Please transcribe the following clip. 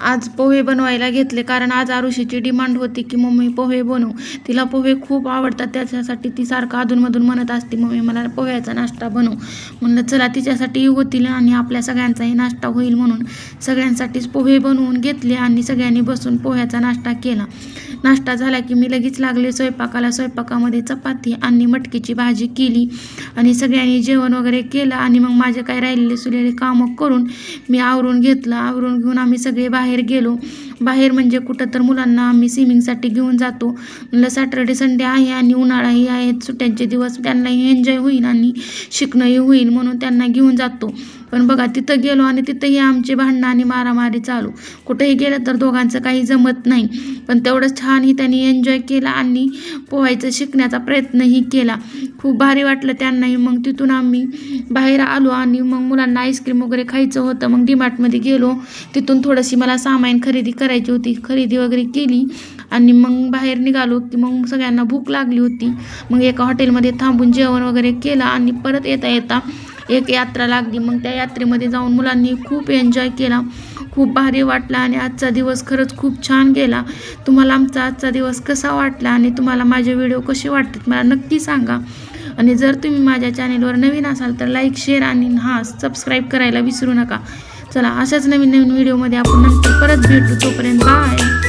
आज पोहे बनवायला घेतले, कारण आज आरुषीची डिमांड होती की मम्मी पोहे बनव. तिला पोहे खूप आवडतात, त्याच्यासाठी ती सारखं अधूनमधून म्हणत असते मम्मी मला पोह्याचा नाश्ता बनव. म्हणलं चला तिच्यासाठी होतील आणि आपल्या सगळ्यांचाही नाश्ता होईल म्हणून सगळ्यांसाठीच पोहे बनवून घेतले आणि सगळ्यांनी बसून पोह्याचा नाश्ता केला. नाश्ता झाला की मी लगेच लागले स्वयंपाकाला. स्वयंपाकामध्ये चपाती आणि मटकीची भाजी केली आणि सगळ्यांनी जेवण वगैरे केलं आणि मग माझे काय राहिलेले सुलेले कामं करून मी आवरून घेतलं. आवरून घेऊन आम्ही सगळे बाहेर गेलो. बाहेर म्हणजे कुठं तर मुलांना आम्ही स्विमिंगसाठी घेऊन जातो. म्हणलं सॅटर्डे संडे आहे आणि उन्हाळाही आहे, सुट्ट्यांचे दिवस, त्यांनाही एन्जॉय होईल आणि शिकणंही होईल म्हणून त्यांना घेऊन जातो. पण बघा तिथं गेलो आणि तिथंही आमची भांडणं आणि मारामारी चालू. कुठेही गेलं तर दोघांचं काही जमत नाही, पण तेवढंच छानही त्यांनी एन्जॉय केला आणि पोहायचं शिकण्याचा प्रयत्नही केला. खूप भारी वाटलं त्यांनाही. मग तिथून आम्ही बाहेर आलो आणि मग मुलांना आईस्क्रीम वगैरे खायचं होतं. मग डीमार्टमध्ये गेलो. तिथून थोडीशी मला सामान खरेदी करायची होती, खरेदी वगैरे केली आणि मग बाहेर निघालो की मग सगळ्यांना भूक लागली होती. मग एका हॉटेलमध्ये थांबून जेवण वगैरे केलं आणि परत येता येता एक यात्रा लागली. मग त्या यात्रेमध्ये जाऊन मुलांनी खूप एन्जॉय केला. खूप भारी वाटला आणि आजचा दिवस खरंच खूप छान गेला. तुम्हाला आमचा आजचा दिवस कसा वाटला आणि तुम्हाला माझे व्हिडिओ कसे वाटतात मला नक्की सांगा. आणि जर तुम्ही माझ्या चॅनेलवर नवीन असाल तर लाईक, शेअर आणि सबस्क्राईब करायला विसरू नका. चला अशाच नवीन नवीन व्हिडिओमध्ये आपण नंतर परत भेटू. तोपर्यंत बाय.